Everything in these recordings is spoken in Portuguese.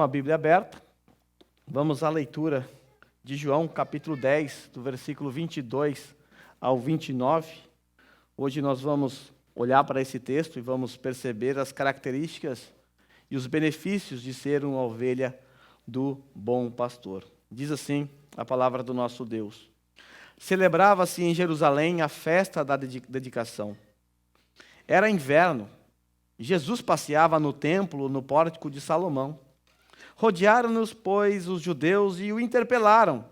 a Bíblia aberta, vamos à leitura de João, capítulo 10, do versículo 22 ao 29. Hoje nós vamos olhar para esse texto e vamos perceber as características e os benefícios de ser uma ovelha do bom pastor. Diz assim a palavra do nosso Deus. Celebrava-se em Jerusalém a festa da dedicação. Era inverno. Jesus passeava no templo, no pórtico de Salomão. Rodearam-nos, pois, os judeus e o interpelaram.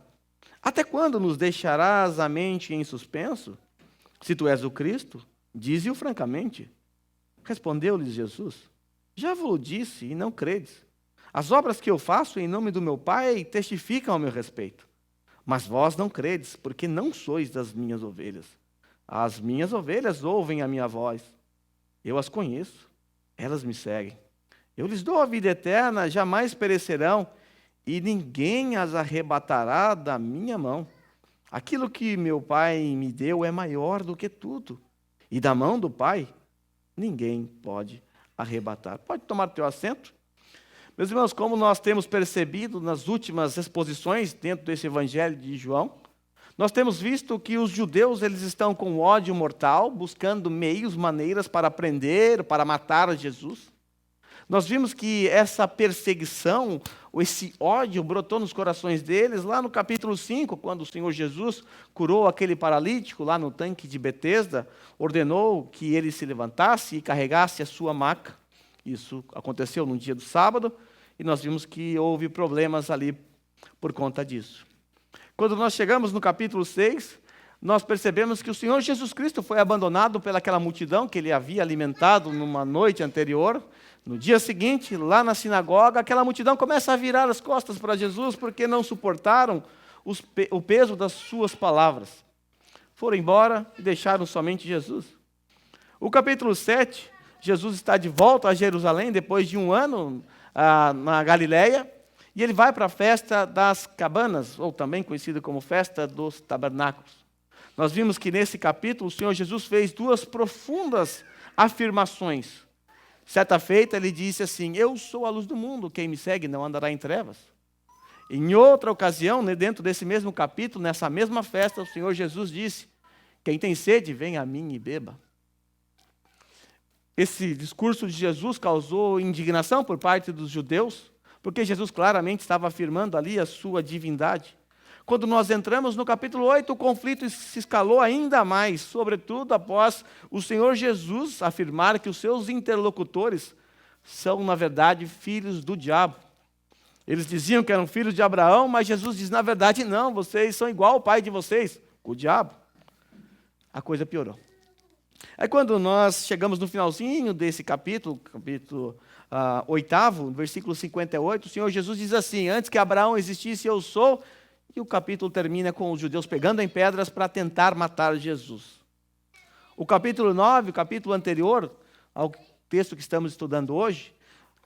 Até quando nos deixarás a mente em suspenso? Se tu és o Cristo, dize-o francamente. Respondeu-lhes Jesus. Já vos disse e não credes. As obras que eu faço em nome do meu Pai testificam ao meu respeito. Mas vós não credes, porque não sois das minhas ovelhas. As minhas ovelhas ouvem a minha voz. Eu as conheço, elas me seguem. Eu lhes dou a vida eterna, jamais perecerão, e ninguém as arrebatará da minha mão. Aquilo que meu Pai me deu é maior do que tudo, e da mão do Pai ninguém pode arrebatar. Pode tomar teu assento? Meus irmãos, como nós temos percebido nas últimas exposições dentro desse Evangelho de João, nós temos visto que os judeus eles estão com ódio mortal, buscando meios, maneiras para prender, para matar Jesus. Nós vimos que essa perseguição, ou esse ódio brotou nos corações deles lá no capítulo 5, quando o Senhor Jesus curou aquele paralítico lá no tanque de Betesda, ordenou que ele se levantasse e carregasse a sua maca. Isso aconteceu no dia do sábado, e nós vimos que houve problemas ali por conta disso. Quando nós chegamos no capítulo 6, nós percebemos que o Senhor Jesus Cristo foi abandonado pelaquela multidão que ele havia alimentado numa noite anterior. No dia seguinte, lá na sinagoga, aquela multidão começa a virar as costas para Jesus porque não suportaram o peso das suas palavras. Foram embora e deixaram somente Jesus. O capítulo 7, Jesus está de volta a Jerusalém depois de um ano na Galileia, e ele vai para a festa das cabanas, ou também conhecida como festa dos tabernáculos. Nós vimos que nesse capítulo o Senhor Jesus fez duas profundas afirmações. Certa feita ele disse assim: eu sou a luz do mundo, quem me segue não andará em trevas. Em outra ocasião, dentro desse mesmo capítulo, nessa mesma festa, o Senhor Jesus disse: quem tem sede, venha a mim e beba. Esse discurso de Jesus causou indignação por parte dos judeus, porque Jesus claramente estava afirmando ali a sua divindade. Quando nós entramos no capítulo 8, o conflito se escalou ainda mais, sobretudo após o Senhor Jesus afirmar que os seus interlocutores são, na verdade, filhos do diabo. Eles diziam que eram filhos de Abraão, mas Jesus diz, na verdade, não, vocês são igual ao pai de vocês, o diabo. A coisa piorou. Aí quando nós chegamos no finalzinho desse capítulo 8º, versículo 58, o Senhor Jesus diz assim: antes que Abraão existisse, eu sou. E o capítulo termina com os judeus pegando em pedras para tentar matar Jesus. O capítulo 9, o capítulo anterior ao texto que estamos estudando hoje,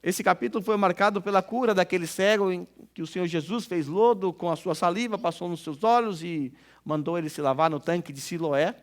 esse capítulo foi marcado pela cura daquele cego em que o Senhor Jesus fez lodo com a sua saliva, passou nos seus olhos e mandou ele se lavar no tanque de Siloé.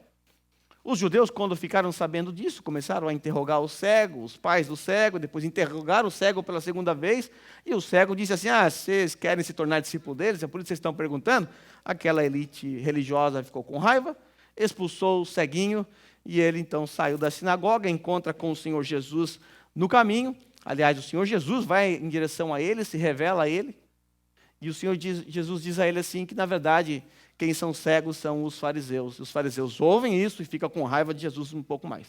Os judeus, quando ficaram sabendo disso, começaram a interrogar o cego, os pais do cego, depois interrogaram o cego pela segunda vez, e o cego disse assim: vocês querem se tornar discípulo deles, é por isso que vocês estão perguntando? Aquela elite religiosa ficou com raiva, expulsou o ceguinho, e ele então saiu da sinagoga, encontra com o Senhor Jesus no caminho. Aliás, o Senhor Jesus vai em direção a ele, se revela a ele, e o Senhor Jesus diz a ele assim que, na verdade, quem são cegos são os fariseus. Os fariseus ouvem isso e ficam com raiva de Jesus um pouco mais.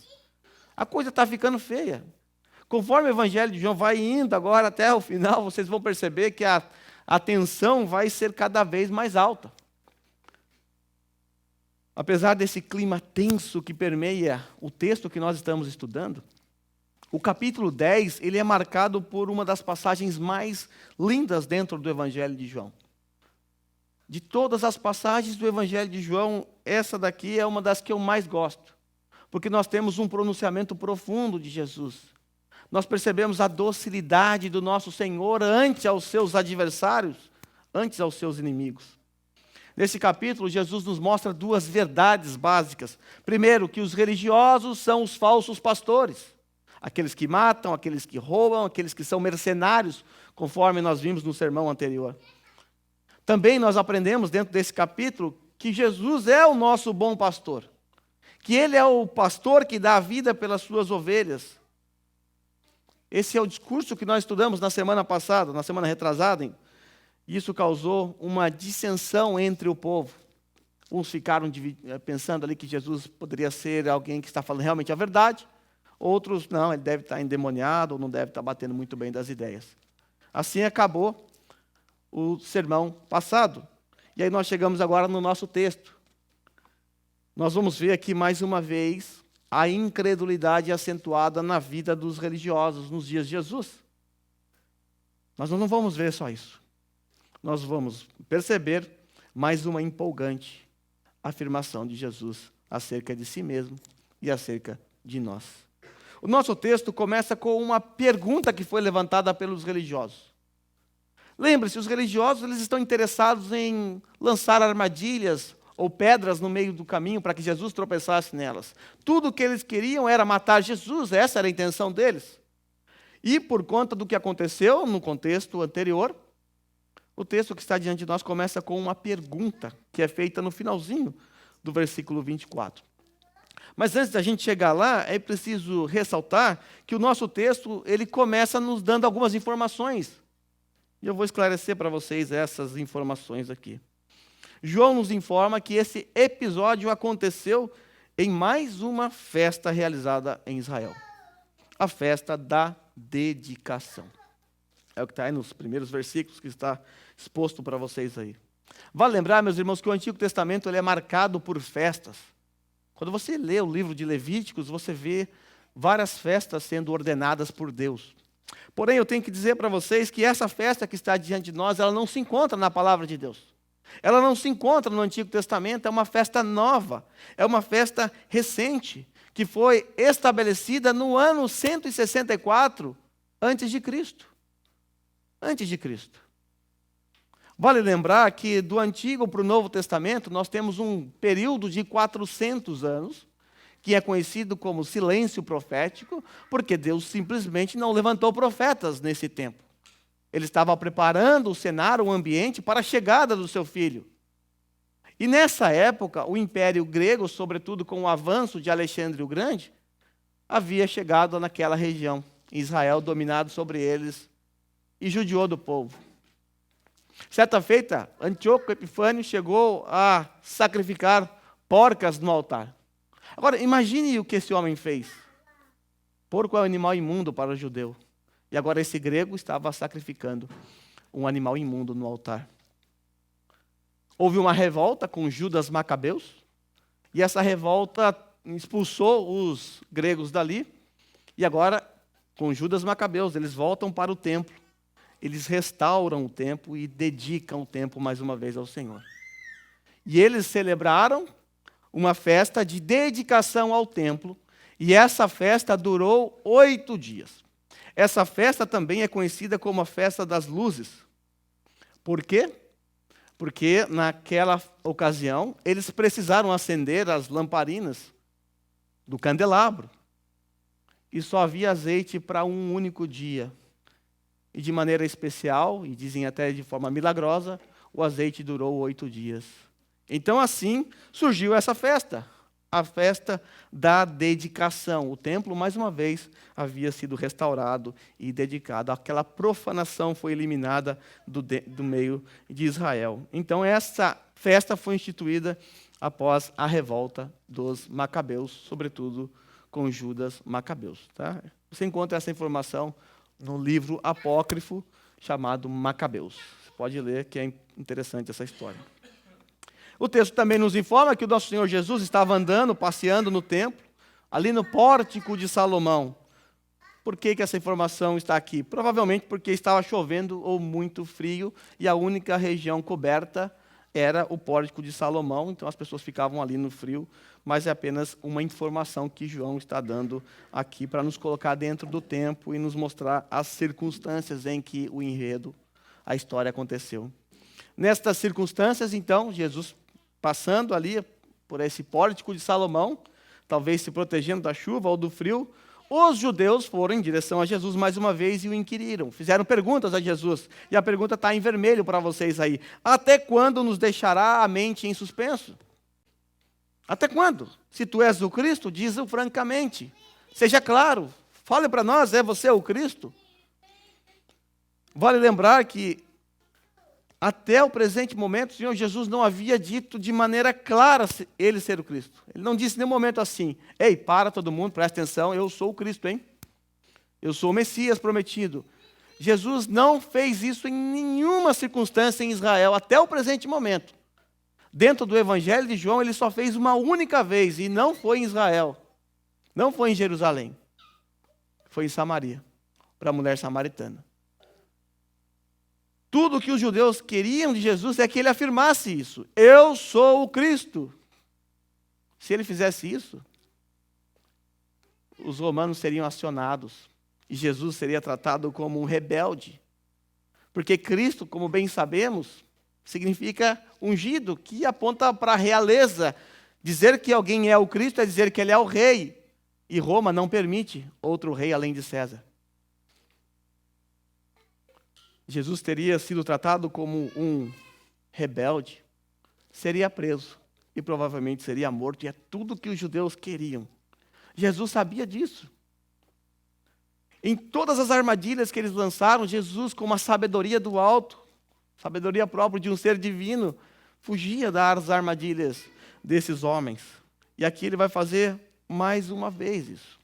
A coisa está ficando feia. Conforme o Evangelho de João vai indo agora até o final, vocês vão perceber que a tensão vai ser cada vez mais alta. Apesar desse clima tenso que permeia o texto que nós estamos estudando, o capítulo 10 ele é marcado por uma das passagens mais lindas dentro do Evangelho de João. De todas as passagens do Evangelho de João, essa daqui é uma das que eu mais gosto, porque nós temos um pronunciamento profundo de Jesus. Nós percebemos a docilidade do nosso Senhor ante aos seus adversários, ante aos seus inimigos. Nesse capítulo, Jesus nos mostra duas verdades básicas. Primeiro, que os religiosos são os falsos pastores. aqueles que matam, aqueles que roubam, aqueles que são mercenários, conforme nós vimos no sermão anterior. Também nós aprendemos dentro desse capítulo que Jesus é o nosso bom pastor, que Ele é o pastor que dá a vida pelas suas ovelhas. Esse é o discurso que nós estudamos na semana passada, na semana retrasada. Isso causou uma dissensão entre o povo. Uns ficaram pensando ali que Jesus poderia ser alguém que está falando realmente a verdade. Outros, não, ele deve estar endemoniado ou não deve estar batendo muito bem das ideias. Assim acabou o sermão passado. E aí nós chegamos agora no nosso texto. Nós vamos ver aqui mais uma vez a incredulidade acentuada na vida dos religiosos nos dias de Jesus. Mas nós não vamos ver só isso. Nós vamos perceber mais uma empolgante afirmação de Jesus acerca de si mesmo e acerca de nós. O nosso texto começa com uma pergunta que foi levantada pelos religiosos. Lembre-se, os religiosos eles estão interessados em lançar armadilhas ou pedras no meio do caminho para que Jesus tropeçasse nelas. Tudo o que eles queriam era matar Jesus, essa era a intenção deles. E por conta do que aconteceu no contexto anterior, o texto que está diante de nós começa com uma pergunta que é feita no finalzinho do versículo 24. Mas antes da gente chegar lá, é preciso ressaltar que o nosso texto ele começa nos dando algumas informações. E eu vou esclarecer para vocês essas informações aqui. João nos informa que esse episódio aconteceu em mais uma festa realizada em Israel. A festa da dedicação. É o que está aí nos primeiros versículos que está exposto para vocês aí. Vale lembrar, meus irmãos, que o Antigo Testamento ele é marcado por festas. Quando você lê o livro de Levíticos, você vê várias festas sendo ordenadas por Deus. Porém, eu tenho que dizer para vocês que essa festa que está diante de nós, ela não se encontra na palavra de Deus. Ela não se encontra no Antigo Testamento, é uma festa nova, é uma festa recente, que foi estabelecida no ano 164 antes de Cristo. Antes de Cristo. Vale lembrar que do Antigo para o Novo Testamento, nós temos um período de 400 anos, que é conhecido como silêncio profético, porque Deus simplesmente não levantou profetas nesse tempo. Ele estava preparando o cenário, o ambiente para a chegada do seu filho. E nessa época, o Império Grego, sobretudo com o avanço de Alexandre o Grande, havia chegado naquela região. Israel dominado sobre eles e judiou do povo. Certa feita, Antíoco Epifânio chegou a sacrificar porcas no altar. Agora, imagine o que esse homem fez. Porco é um animal imundo para o judeu. E agora esse grego estava sacrificando um animal imundo no altar. Houve uma revolta com Judas Macabeus. E essa revolta expulsou os gregos dali. E agora, com Judas Macabeus, eles voltam para o templo. Eles restauram o templo e dedicam o templo mais uma vez ao Senhor. E eles celebraram uma festa de dedicação ao templo, e essa festa durou 8 dias. Essa festa também é conhecida como a festa das luzes. Por quê? Porque naquela ocasião, eles precisaram acender as lamparinas do candelabro. E só havia azeite para um único dia. E de maneira especial, e dizem até de forma milagrosa, o azeite durou 8 dias. Então assim surgiu essa festa, a festa da dedicação. O templo, mais uma vez, havia sido restaurado e dedicado. Aquela profanação foi eliminada do meio de Israel. Então essa festa foi instituída após a revolta dos Macabeus, sobretudo com Judas Macabeus. Tá? Você encontra essa informação no livro apócrifo chamado Macabeus. Você pode ler, que é interessante essa história. O texto também nos informa que o nosso Senhor Jesus estava andando, passeando no templo, ali no pórtico de Salomão. Por que essa informação está aqui? Provavelmente porque estava chovendo ou muito frio e a única região coberta era o pórtico de Salomão, então as pessoas ficavam ali no frio, mas é apenas uma informação que João está dando aqui para nos colocar dentro do tempo e nos mostrar as circunstâncias em que o enredo, a história aconteceu. Nestas circunstâncias, então, Jesus passando ali por esse pórtico de Salomão, talvez se protegendo da chuva ou do frio, Os judeus foram em direção a Jesus mais uma vez e o inquiriram. Fizeram perguntas a Jesus. E a pergunta está em vermelho para vocês aí. Até quando nos deixará a mente em suspenso? Até quando? Se tu és o Cristo, diz-o francamente. Seja claro. Fale para nós, é você o Cristo? Vale lembrar que até o presente momento, o Senhor Jesus não havia dito de maneira clara ele ser o Cristo. Ele não disse em nenhum momento assim: ei, para todo mundo, presta atenção, eu sou o Cristo, hein? Eu sou o Messias prometido. Jesus não fez isso em nenhuma circunstância em Israel, até o presente momento. Dentro do Evangelho de João, ele só fez uma única vez, e não foi em Israel. Não foi em Jerusalém. Foi em Samaria, para a mulher samaritana. Tudo o que os judeus queriam de Jesus é que ele afirmasse isso. Eu sou o Cristo. Se ele fizesse isso, os romanos seriam acionados. E Jesus seria tratado como um rebelde. Porque Cristo, como bem sabemos, significa ungido, que aponta para a realeza. Dizer que alguém é o Cristo é dizer que ele é o rei. E Roma não permite outro rei além de César. Jesus teria sido tratado como um rebelde, seria preso e provavelmente seria morto, e é tudo que os judeus queriam. Jesus sabia disso. Em todas as armadilhas que eles lançaram, Jesus, com uma sabedoria do alto, sabedoria própria de um ser divino, fugia das armadilhas desses homens. E aqui ele vai fazer mais uma vez isso.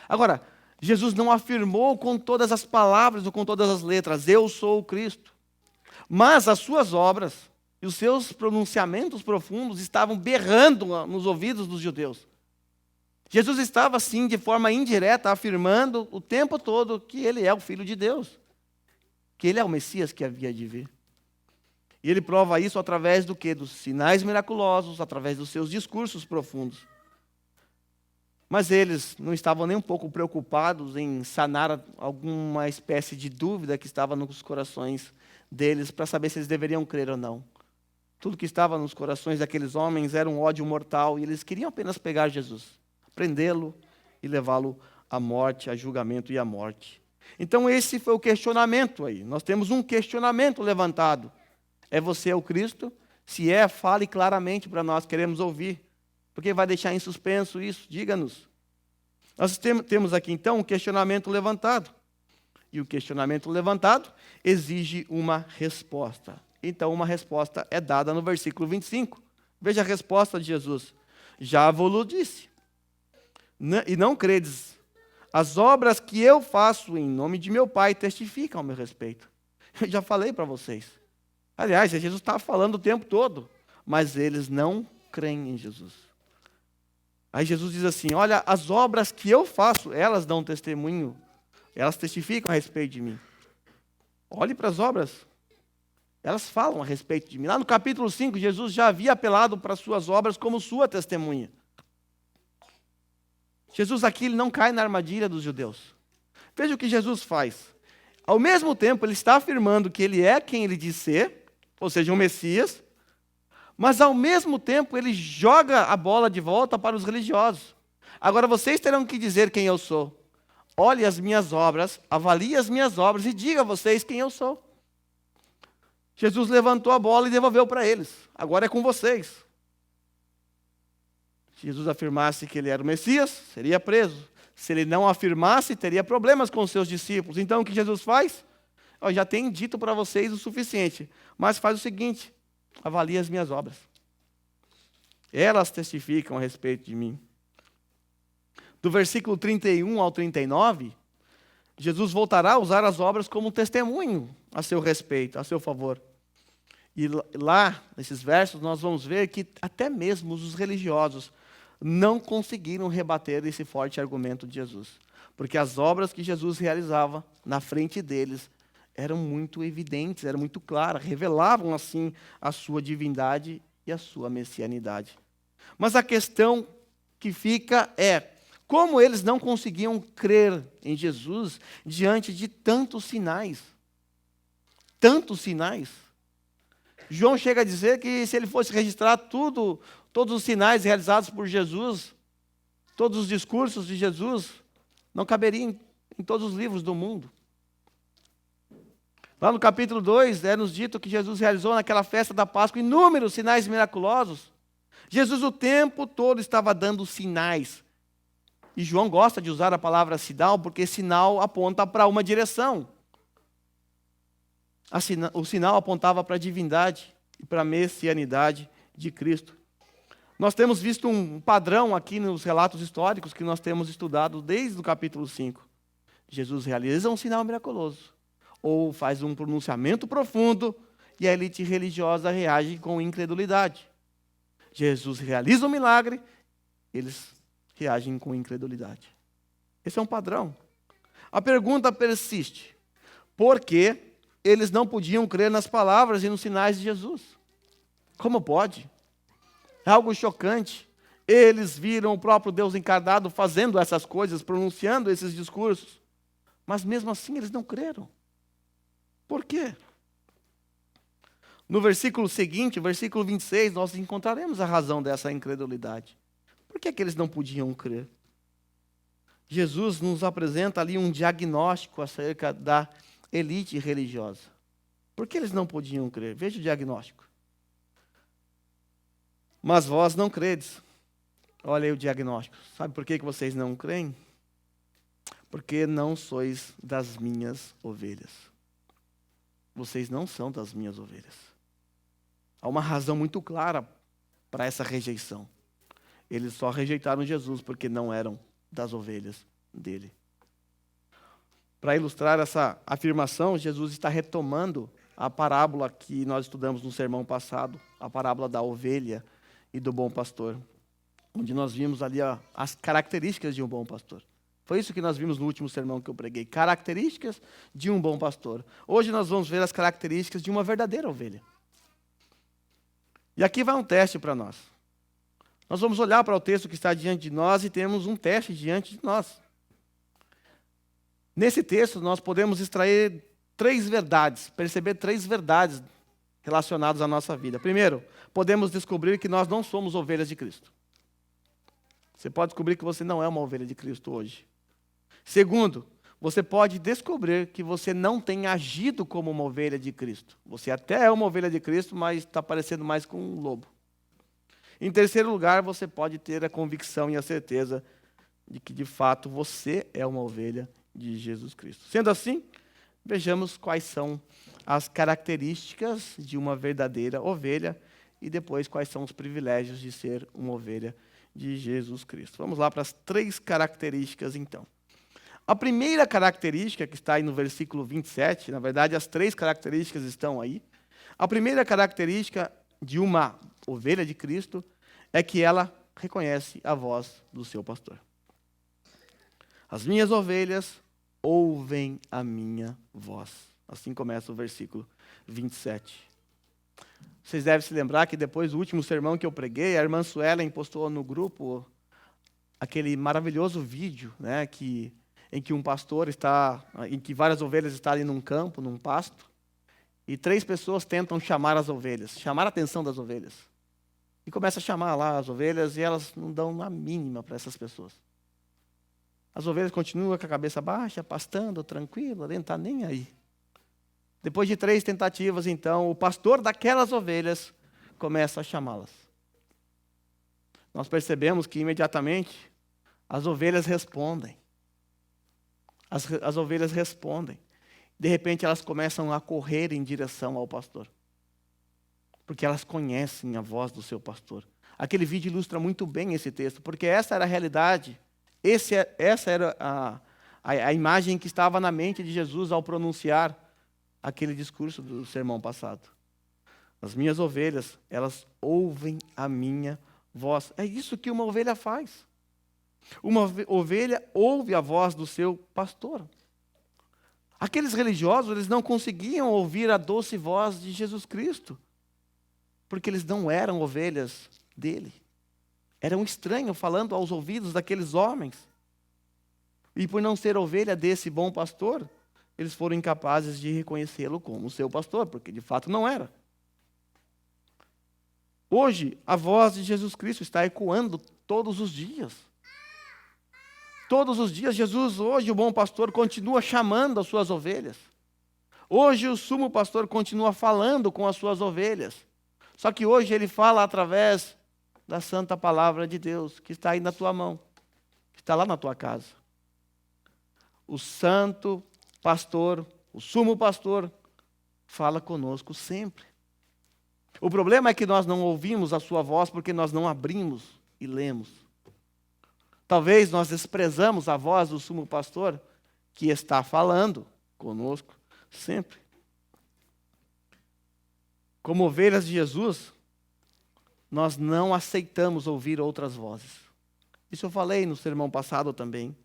Agora, Jesus não afirmou com todas as palavras ou com todas as letras, eu sou o Cristo. Mas as suas obras e os seus pronunciamentos profundos estavam berrando nos ouvidos dos judeus. Jesus estava, assim, de forma indireta, afirmando o tempo todo que ele é o Filho de Deus. Que ele é o Messias que havia de vir. E ele prova isso através do quê? Dos sinais miraculosos, através dos seus discursos profundos. Mas eles não estavam nem um pouco preocupados em sanar alguma espécie de dúvida que estava nos corações deles, para saber se eles deveriam crer ou não. Tudo que estava nos corações daqueles homens era um ódio mortal, e eles queriam apenas pegar Jesus, prendê-lo e levá-lo à morte, a julgamento e à morte. Então esse foi o questionamento aí. Nós temos um questionamento levantado. É você o Cristo? Se é, fale claramente para nós, queremos ouvir. Porque vai deixar em suspenso isso? Diga-nos. Nós temos aqui, então, um questionamento levantado. E o questionamento levantado exige uma resposta. Então, uma resposta é dada no versículo 25. Veja a resposta de Jesus. Já vos disse. E não credes. As obras que eu faço em nome de meu Pai testificam ao meu respeito. Eu já falei para vocês. Aliás, Jesus está falando o tempo todo. Mas eles não creem em Jesus. Aí Jesus diz assim, olha, as obras que eu faço, elas dão testemunho, elas testificam a respeito de mim. Olhe para as obras, elas falam a respeito de mim. Lá no capítulo 5, Jesus já havia apelado para as suas obras como sua testemunha. Jesus aqui ele não cai na armadilha dos judeus. Veja o que Jesus faz. Ao mesmo tempo, ele está afirmando que ele é quem ele diz ser, ou seja, um Messias, mas ao mesmo tempo ele joga a bola de volta para os religiosos. Agora vocês terão que dizer quem eu sou. Olhe as minhas obras, avalie as minhas obras e diga a vocês quem eu sou. Jesus levantou a bola e devolveu para eles. Agora é com vocês. Se Jesus afirmasse que ele era o Messias, seria preso. Se ele não afirmasse, teria problemas com os seus discípulos. Então o que Jesus faz? Eu já tenho dito para vocês o suficiente. Mas faz o seguinte, avalie as minhas obras. Elas testificam a respeito de mim. Do versículo 31 ao 39, Jesus voltará a usar as obras como testemunho a seu respeito, a seu favor. E lá, nesses versos, nós vamos ver que até mesmo os religiosos não conseguiram rebater esse forte argumento de Jesus. Porque as obras que Jesus realizava na frente deles eram muito evidentes, eram muito claras, revelavam assim a sua divindade e a sua messianidade. Mas a questão que fica é, como eles não conseguiam crer em Jesus diante de tantos sinais? Tantos sinais. João chega a dizer que se ele fosse registrar todos os sinais realizados por Jesus, Todos os discursos de Jesus não caberiam em todos os livros do mundo. Lá no capítulo 2, é-nos dito que Jesus realizou naquela festa da Páscoa inúmeros sinais miraculosos. Jesus o tempo todo estava dando sinais. E João gosta de usar a palavra sinal, porque sinal aponta para uma direção. O sinal apontava para a divindade e para a messianidade de Cristo. Nós temos visto um padrão aqui nos relatos históricos que nós temos estudado desde o capítulo 5. Jesus realiza um sinal miraculoso, ou faz um pronunciamento profundo, e a elite religiosa reage com incredulidade. Jesus realiza um milagre, eles reagem com incredulidade. Esse é um padrão. A pergunta persiste: por que eles não podiam crer nas palavras e nos sinais de Jesus? Como pode? É algo chocante. Eles viram o próprio Deus encarnado fazendo essas coisas, pronunciando esses discursos. Mas mesmo assim eles não creram. Por quê? No versículo seguinte, versículo 26, nós encontraremos a razão dessa incredulidade. Por que eles não podiam crer? Jesus nos apresenta ali um diagnóstico acerca da elite religiosa. Por que eles não podiam crer? Veja o diagnóstico. Mas vós não credes. Olha aí o diagnóstico. Sabe por que vocês não creem? Porque não sois das minhas ovelhas. Vocês não são das minhas ovelhas. Há uma razão muito clara para essa rejeição. Eles só rejeitaram Jesus porque não eram das ovelhas dele. Para ilustrar essa afirmação, Jesus está retomando a parábola que nós estudamos no sermão passado, a parábola da ovelha e do bom pastor, onde nós vimos ali as características de um bom pastor. Foi isso que nós vimos no último sermão que eu preguei, características de um bom pastor. Hoje nós vamos ver as características de uma verdadeira ovelha. E aqui vai um teste para nós. Nós vamos olhar para o texto que está diante de nós e temos um teste diante de nós. Nesse texto nós podemos extrair 3 verdades, perceber 3 verdades relacionadas à nossa vida. Primeiro, podemos descobrir que nós não somos ovelhas de Cristo. Você pode descobrir que você não é uma ovelha de Cristo hoje. Segundo, você pode descobrir que você não tem agido como uma ovelha de Cristo. Você até é uma ovelha de Cristo, mas está parecendo mais com um lobo. Em terceiro lugar, você pode ter a convicção e a certeza de que, de fato, você é uma ovelha de Jesus Cristo. Sendo assim, vejamos quais são as características de uma verdadeira ovelha e depois quais são os privilégios de ser uma ovelha de Jesus Cristo. Vamos lá para as 3 características, então. A primeira característica, que está aí no versículo 27, na verdade, as 3 características estão aí. A primeira característica de uma ovelha de Cristo é que ela reconhece a voz do seu pastor. As minhas ovelhas ouvem a minha voz. Assim começa o versículo 27. Vocês devem se lembrar que depois do último sermão que eu preguei, a irmã Suelen postou no grupo aquele maravilhoso vídeo, né, em que um pastor está, em que várias ovelhas estão ali num campo, num pasto, e 3 pessoas tentam chamar as ovelhas, chamar a atenção das ovelhas. E começa a chamar lá as ovelhas e elas não dão a mínima para essas pessoas. As ovelhas continuam com a cabeça baixa, pastando, tranquilo, não está nem aí. Depois de 3 tentativas, então, o pastor daquelas ovelhas começa a chamá-las. Nós percebemos que imediatamente as ovelhas respondem. As ovelhas respondem. De repente elas começam a correr em direção ao pastor. Porque elas conhecem a voz do seu pastor. Aquele vídeo ilustra muito bem esse texto, porque essa era a realidade. Essa era a imagem que estava na mente de Jesus ao pronunciar aquele discurso do sermão passado. As minhas ovelhas, elas ouvem a minha voz. É isso que uma ovelha faz. Uma ovelha ouve a voz do seu pastor. Aqueles religiosos, eles não conseguiam ouvir a doce voz de Jesus Cristo, porque eles não eram ovelhas dele. Era um estranho falando aos ouvidos daqueles homens. E por não ser ovelha desse bom pastor, eles foram incapazes de reconhecê-lo como seu pastor, porque de fato não era. Hoje, a voz de Jesus Cristo está ecoando todos os dias. Todos os dias, Jesus, hoje o bom pastor, continua chamando as suas ovelhas. Hoje o sumo pastor continua falando com as suas ovelhas. Só que hoje ele fala através da santa palavra de Deus, que está aí na tua mão, que está lá na tua casa. O santo pastor, o sumo pastor, fala conosco sempre. O problema é que nós não ouvimos a sua voz porque nós não abrimos e lemos. Talvez nós desprezamos a voz do sumo pastor que está falando conosco sempre. Como ovelhas de Jesus, nós não aceitamos ouvir outras vozes. Isso eu falei no sermão passado também.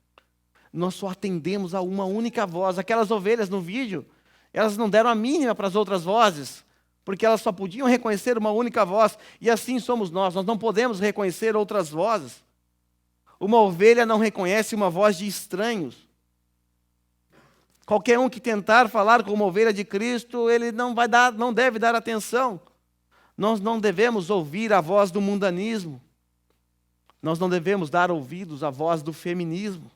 Nós só atendemos a uma única voz. Aquelas ovelhas no vídeo, elas não deram a mínima para as outras vozes, porque elas só podiam reconhecer uma única voz. E assim somos nós não podemos reconhecer outras vozes. Uma ovelha não reconhece uma voz de estranhos. Qualquer um que tentar falar como ovelha de Cristo, ele não deve dar atenção. Nós não devemos ouvir a voz do mundanismo. Nós não devemos dar ouvidos à voz do feminismo.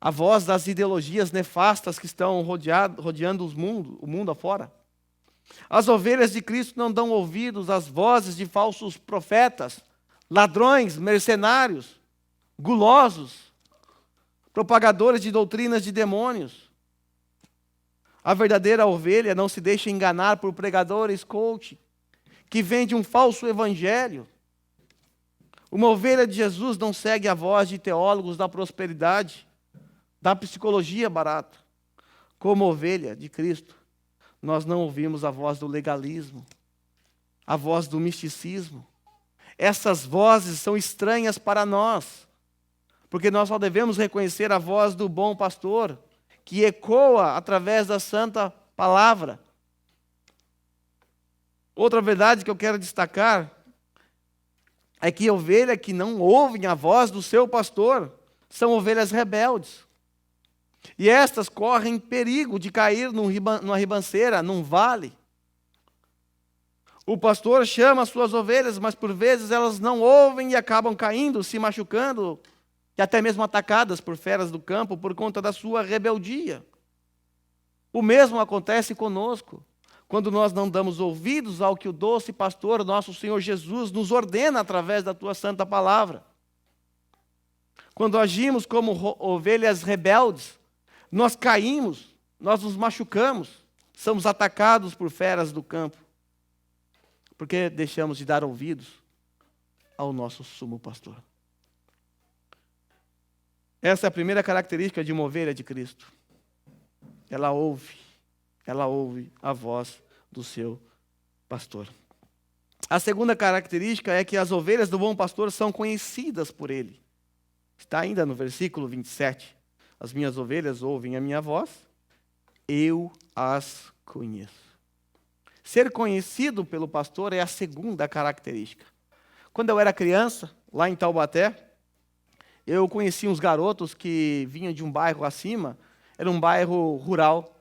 A voz das ideologias nefastas que estão rodeando o mundo afora. As ovelhas de Cristo não dão ouvidos às vozes de falsos profetas, ladrões, mercenários, gulosos, propagadores de doutrinas de demônios. A verdadeira ovelha não se deixa enganar por pregadores coach, que vendem um falso evangelho. Uma ovelha de Jesus não segue a voz de teólogos da prosperidade, da psicologia barata. Como ovelha de Cristo, nós não ouvimos a voz do legalismo, a voz do misticismo. Essas vozes são estranhas para nós, porque nós só devemos reconhecer a voz do bom pastor, que ecoa através da santa palavra. Outra verdade que eu quero destacar é que ovelhas que não ouvem a voz do seu pastor são ovelhas rebeldes. E estas correm perigo de cair numa ribanceira, num vale. O pastor chama as suas ovelhas, mas por vezes elas não ouvem e acabam caindo, se machucando, e até mesmo atacadas por feras do campo por conta da sua rebeldia. O mesmo acontece conosco, quando nós não damos ouvidos ao que o doce pastor, nosso Senhor Jesus, nos ordena através da tua santa palavra. Quando agimos como ovelhas rebeldes, nós caímos, nós nos machucamos, somos atacados por feras do campo, porque deixamos de dar ouvidos ao nosso sumo pastor. Essa é a primeira característica de uma ovelha de Cristo. Ela ouve a voz do seu pastor. A segunda característica é que as ovelhas do bom pastor são conhecidas por ele. Está ainda no versículo 27. As minhas ovelhas ouvem a minha voz, eu as conheço. Ser conhecido pelo pastor é a segunda característica. Quando eu era criança, lá em Taubaté, eu conheci uns garotos que vinham de um bairro acima, era um bairro rural,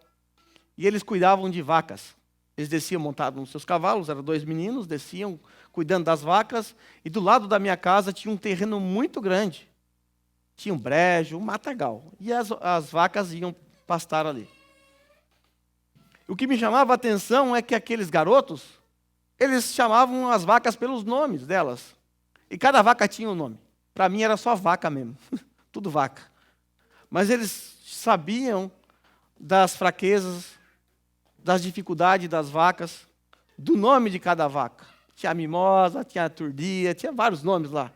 e eles cuidavam de vacas. Eles desciam montados nos seus cavalos, eram 2 meninos, desciam cuidando das vacas, e do lado da minha casa tinha um terreno muito grande. Tinha um brejo, um matagal, e as vacas iam pastar ali. O que me chamava a atenção é que aqueles garotos, eles chamavam as vacas pelos nomes delas. E cada vaca tinha um nome. Para mim era só vaca mesmo, tudo vaca. Mas eles sabiam das fraquezas, das dificuldades das vacas, do nome de cada vaca. Tinha a mimosa, tinha a turdia, tinha vários nomes lá.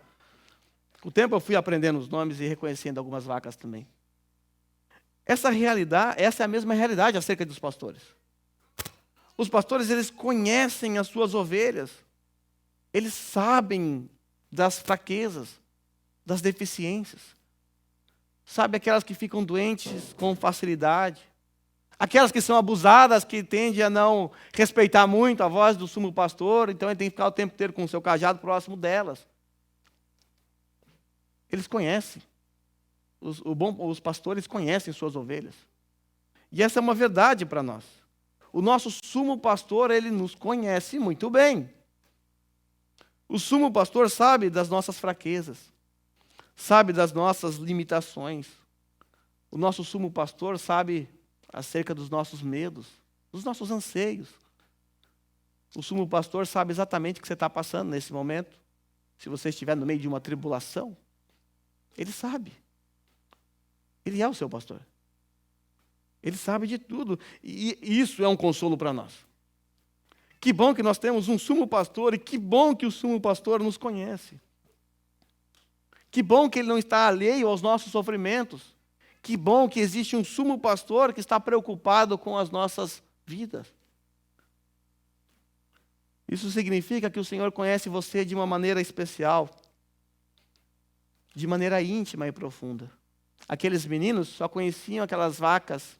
Com o tempo eu fui aprendendo os nomes e reconhecendo algumas vacas também. Essa é a mesma realidade acerca dos pastores. Os pastores, eles conhecem as suas ovelhas. Eles sabem das fraquezas, das deficiências. Sabe aquelas que ficam doentes com facilidade. Aquelas que são abusadas, que tendem a não respeitar muito a voz do sumo pastor, então ele tem que ficar o tempo inteiro com o seu cajado próximo delas. Eles conhecem. Os pastores conhecem suas ovelhas. E essa é uma verdade para nós. O nosso sumo pastor, ele nos conhece muito bem. O sumo pastor sabe das nossas fraquezas. sabe das nossas limitações. O nosso sumo pastor sabe acerca dos nossos medos, dos nossos anseios. O sumo pastor sabe exatamente o que você está passando nesse momento. Se você estiver no meio de uma tribulação, ele sabe. Ele é o seu pastor. Ele sabe de tudo. E isso é um consolo para nós. Que bom que nós temos um sumo pastor e que bom que o sumo pastor nos conhece. Que bom que ele não está alheio aos nossos sofrimentos. Que bom que existe um sumo pastor que está preocupado com as nossas vidas. Isso significa que o Senhor conhece você de uma maneira especial, de maneira íntima e profunda. Aqueles meninos só conheciam aquelas vacas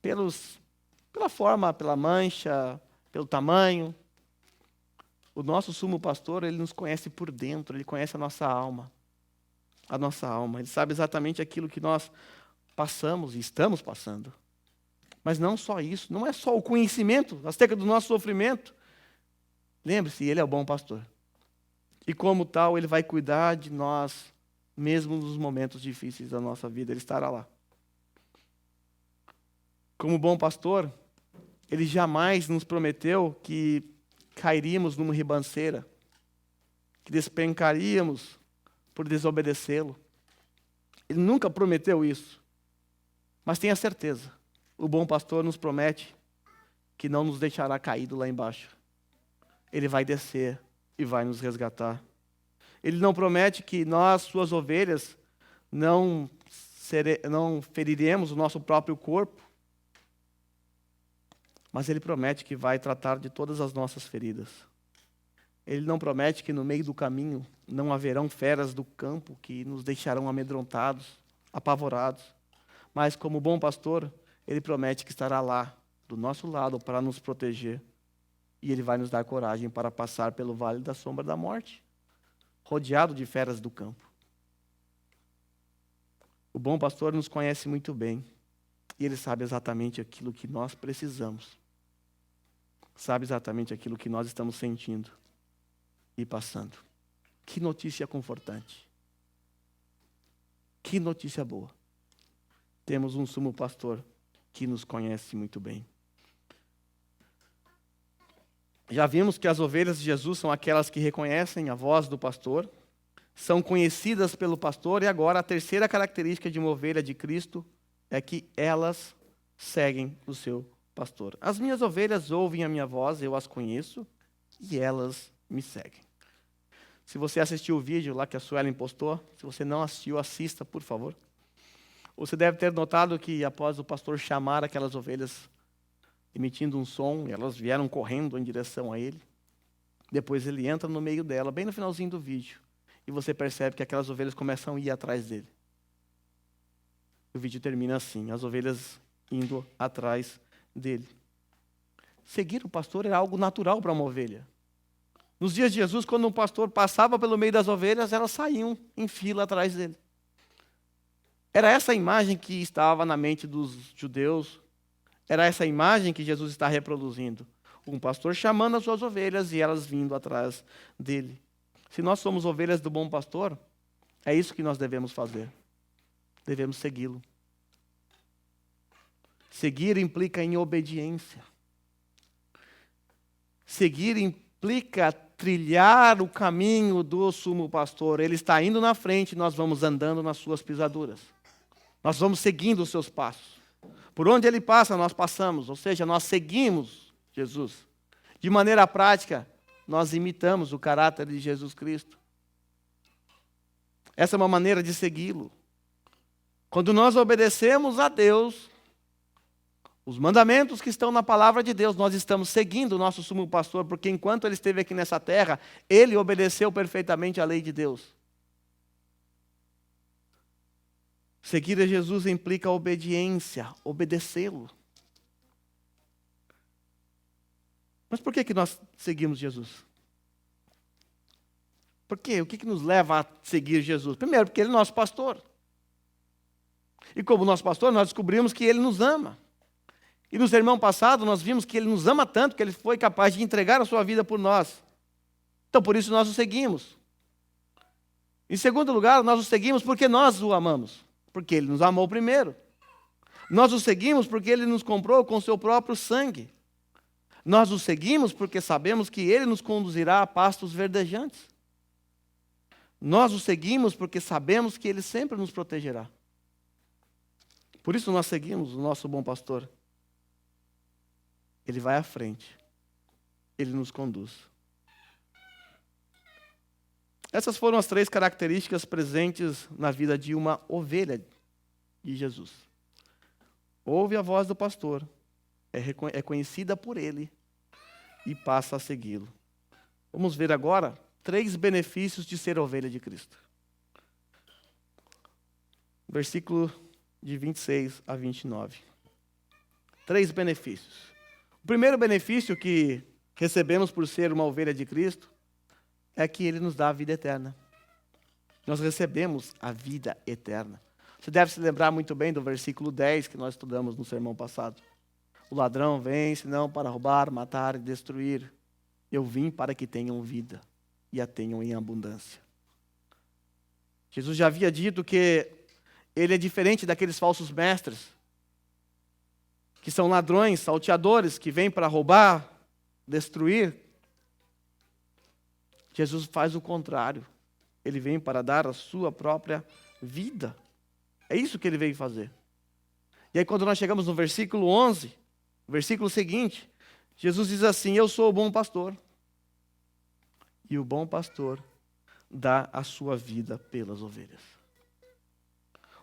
pela forma, pela mancha, pelo tamanho. O nosso sumo pastor, ele nos conhece por dentro, ele conhece a nossa alma. A nossa alma. Ele sabe exatamente aquilo que nós passamos e estamos passando. Mas não só isso, não é só o conhecimento acerca do nosso sofrimento. Lembre-se, ele é o bom pastor. E como tal, ele vai cuidar de nós, mesmo nos momentos difíceis da nossa vida, ele estará lá. Como bom pastor, ele jamais nos prometeu que cairíamos numa ribanceira, que despencaríamos por desobedecê-lo. Ele nunca prometeu isso. Mas tenha certeza, o bom pastor nos promete que não nos deixará caído lá embaixo. Ele vai descer e vai nos resgatar. Ele não promete que nós, suas ovelhas, não feriremos o nosso próprio corpo. Mas ele promete que vai tratar de todas as nossas feridas. Ele não promete que no meio do caminho não haverão feras do campo que nos deixarão amedrontados, apavorados. Mas como bom pastor, ele promete que estará lá, do nosso lado, para nos proteger. E ele vai nos dar coragem para passar pelo vale da sombra da morte, rodeado de feras do campo. O bom pastor nos conhece muito bem. E ele sabe exatamente aquilo que nós precisamos. Sabe exatamente aquilo que nós estamos sentindo e passando. Que notícia confortante. Que notícia boa. Temos um sumo pastor que nos conhece muito bem. Já vimos que as ovelhas de Jesus são aquelas que reconhecem a voz do pastor, são conhecidas pelo pastor, e agora a terceira característica de uma ovelha de Cristo é que elas seguem o seu pastor. As minhas ovelhas ouvem a minha voz, eu as conheço, e elas me seguem. Se você assistiu o vídeo lá que a Suelen postou, se você não assistiu, assista, por favor. Você deve ter notado que após o pastor chamar aquelas ovelhas, emitindo um som, elas vieram correndo em direção a ele. Depois ele entra no meio dela, bem no finalzinho do vídeo, e você percebe que aquelas ovelhas começam a ir atrás dele. O vídeo termina assim, as ovelhas indo atrás dele. Seguir o pastor era algo natural para uma ovelha. Nos dias de Jesus, quando um pastor passava pelo meio das ovelhas, elas saíam em fila atrás dele. Era essa a imagem que estava na mente dos judeus. Era essa imagem que Jesus está reproduzindo. Um pastor chamando as suas ovelhas e elas vindo atrás dele. Se nós somos ovelhas do bom pastor, é isso que nós devemos fazer. Devemos segui-lo. Seguir implica em obediência. Seguir implica trilhar o caminho do sumo pastor. Ele está indo na frente e nós vamos andando nas suas pisaduras. Nós vamos seguindo os seus passos. Por onde ele passa, nós passamos. Ou seja, nós seguimos Jesus. De maneira prática, nós imitamos o caráter de Jesus Cristo. Essa é uma maneira de segui-lo. Quando nós obedecemos a Deus, os mandamentos que estão na palavra de Deus, nós estamos seguindo o nosso sumo pastor, porque enquanto ele esteve aqui nessa terra, ele obedeceu perfeitamente a lei de Deus. Seguir a Jesus implica obediência, obedecê-lo. Mas por que nós seguimos Jesus? Por quê? O que nos leva a seguir Jesus? Primeiro, porque ele é nosso pastor. E como nosso pastor, nós descobrimos que ele nos ama. E no sermão passado, nós vimos que ele nos ama tanto que ele foi capaz de entregar a sua vida por nós. Então, por isso, nós o seguimos. Em segundo lugar, nós o seguimos porque nós o amamos, porque ele nos amou primeiro. Nós o seguimos porque ele nos comprou com seu próprio sangue. Nós o seguimos porque sabemos que ele nos conduzirá a pastos verdejantes. Nós o seguimos porque sabemos que ele sempre nos protegerá. Por isso nós seguimos o nosso bom pastor. Ele vai à frente. Ele nos conduz. Essas foram as 3 características presentes na vida de uma ovelha de Jesus. Ouve a voz do pastor, é conhecida por ele e passa a segui-lo. Vamos ver agora 3 benefícios de ser ovelha de Cristo. Versículo de 26 a 29. 3 benefícios. O primeiro benefício que recebemos por ser uma ovelha de Cristo é que ele nos dá a vida eterna. Nós recebemos a vida eterna. Você deve se lembrar muito bem do versículo 10 que nós estudamos no sermão passado. O ladrão vem, senão para roubar, matar e destruir. Eu vim para que tenham vida e a tenham em abundância. Jesus já havia dito que ele é diferente daqueles falsos mestres, que são ladrões, salteadores, que vêm para roubar, destruir. Jesus faz o contrário. Ele vem para dar a sua própria vida. É isso que ele veio fazer. E aí quando nós chegamos no versículo 11, o versículo seguinte, Jesus diz assim: eu sou o bom pastor. E o bom pastor dá a sua vida pelas ovelhas.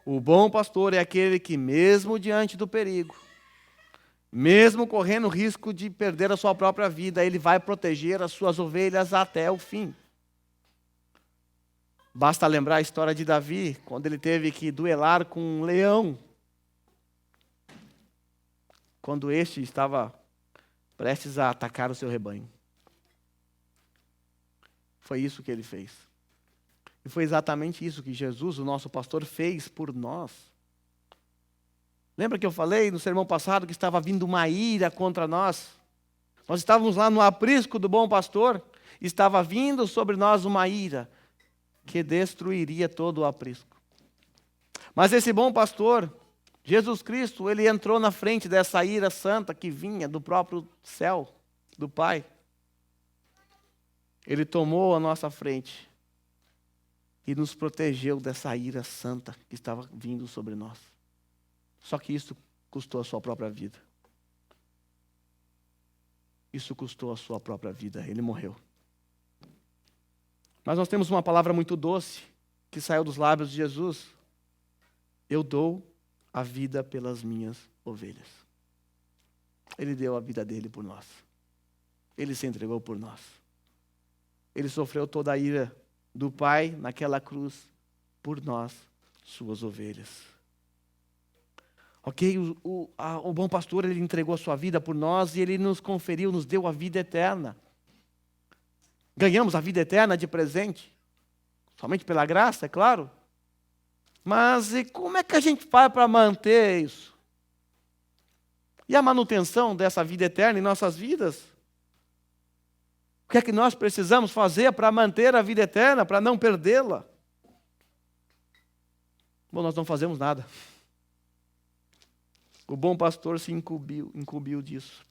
O bom pastor é aquele que mesmo diante do perigo, mesmo correndo o risco de perder a sua própria vida, ele vai proteger as suas ovelhas até o fim. Basta lembrar a história de Davi, quando ele teve que duelar com um leão. Quando este estava prestes a atacar o seu rebanho. Foi isso que ele fez. E foi exatamente isso que Jesus, o nosso pastor, fez por nós. Lembra que eu falei no sermão passado que estava vindo uma ira contra nós? Nós estávamos lá no aprisco do bom pastor, e estava vindo sobre nós uma ira que destruiria todo o aprisco. Mas esse bom pastor, Jesus Cristo, ele entrou na frente dessa ira santa que vinha do próprio céu, do Pai. Ele tomou a nossa frente e nos protegeu dessa ira santa que estava vindo sobre nós. Só que isso custou a sua própria vida. Isso custou a sua própria vida. Ele morreu. Mas nós temos uma palavra muito doce que saiu dos lábios de Jesus. Eu dou a vida pelas minhas ovelhas. Ele deu a vida dele por nós. Ele se entregou por nós. Ele sofreu toda a ira do Pai naquela cruz por nós, suas ovelhas. Ok? O bom pastor, ele entregou a sua vida por nós e ele nos conferiu, nos deu a vida eterna. Ganhamos a vida eterna de presente. Somente pela graça, é claro. Mas e como é que a gente faz para manter isso? E a manutenção dessa vida eterna em nossas vidas? O que é que nós precisamos fazer para manter a vida eterna, para não perdê-la? Bom, nós não fazemos nada. O bom pastor se incumbiu disso.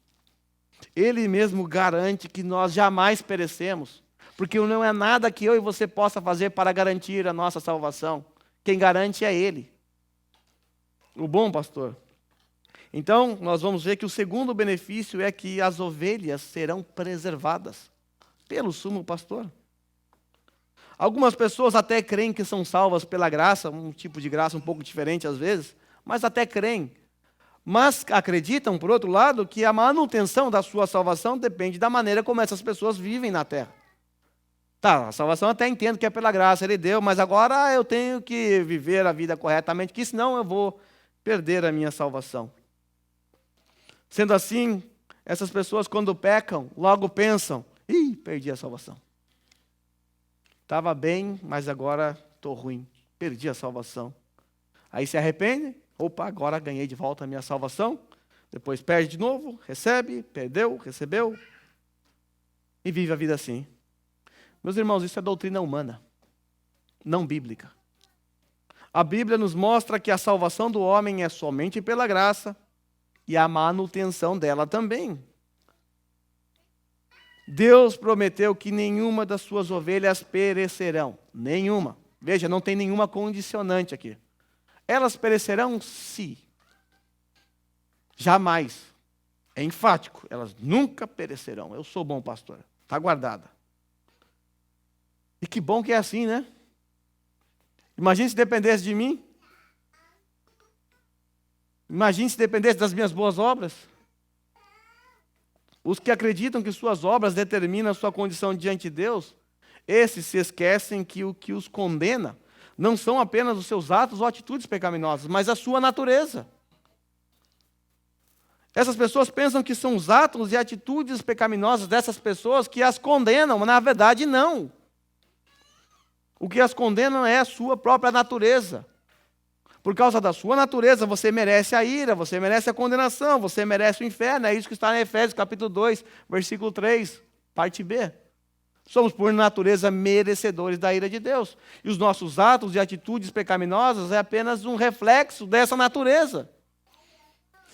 Ele mesmo garante que nós jamais perecemos, porque não é nada que eu e você possa fazer para garantir a nossa salvação. Quem garante é Ele, o bom pastor. Então, nós vamos ver que o segundo benefício é que as ovelhas serão preservadas pelo sumo pastor. Algumas pessoas até creem que são salvas pela graça, um tipo de graça um pouco diferente às vezes, mas até creem. Mas acreditam, por outro lado, que a manutenção da sua salvação depende da maneira como essas pessoas vivem na terra. Tá, a salvação até entendo que é pela graça, Ele deu, mas agora eu tenho que viver a vida corretamente, que senão eu vou perder a minha salvação. Sendo assim, essas pessoas quando pecam, logo pensam, perdi a salvação. Estava bem, mas agora estou ruim, perdi a salvação. Aí se arrepende, opa, agora ganhei de volta a minha salvação. Depois perde de novo, recebe, perdeu, recebeu. E vive a vida assim. Meus irmãos, isso é doutrina humana. não bíblica. A Bíblia nos mostra que a salvação do homem é somente pela graça e a manutenção dela também. Deus prometeu que nenhuma das suas ovelhas perecerão. Nenhuma. Veja, não tem nenhuma condicionante aqui. Elas perecerão, sim. Jamais. É enfático. Elas nunca perecerão. Eu sou bom pastor. Está guardada. E que bom que é assim, né? Imagine se dependesse de mim. Imagine se dependesse das minhas boas obras. Os que acreditam que suas obras determinam a sua condição diante de Deus, esses se esquecem que o que os condena não são apenas os seus atos ou atitudes pecaminosas, mas a sua natureza. Essas pessoas pensam que são os atos e atitudes pecaminosas dessas pessoas que as condenam, mas na verdade não. O que as condena é a sua própria natureza. Por causa da sua natureza, você merece a ira, você merece a condenação, você merece o inferno. É isso que está em Efésios capítulo 2, versículo 3, parte B. Somos, por natureza, merecedores da ira de Deus. E os nossos atos e atitudes pecaminosas é apenas um reflexo dessa natureza.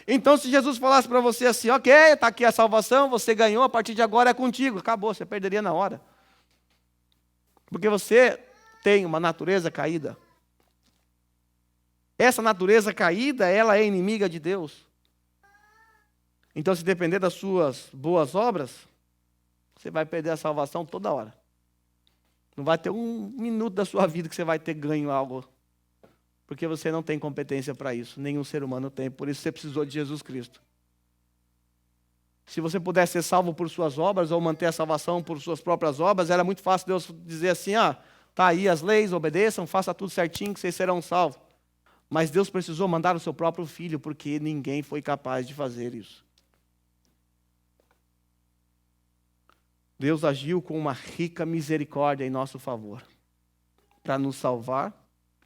Então, se Jesus falasse para você assim, ok, está aqui a salvação, você ganhou, a partir de agora é contigo. Acabou, você perderia na hora. Porque você tem uma natureza caída. Essa natureza caída, ela é inimiga de Deus. Então, se depender das suas boas obras, você vai perder a salvação toda hora. Não vai ter um minuto da sua vida que você vai ter ganho algo. Porque você não tem competência para isso. Nenhum ser humano tem. Por isso você precisou de Jesus Cristo. Se você pudesse ser salvo por suas obras ou manter a salvação por suas próprias obras, era muito fácil Deus dizer assim, tá aí as leis, obedeçam, faça tudo certinho que vocês serão salvos. Mas Deus precisou mandar o seu próprio filho, porque ninguém foi capaz de fazer isso. Deus agiu com uma rica misericórdia em nosso favor, para nos salvar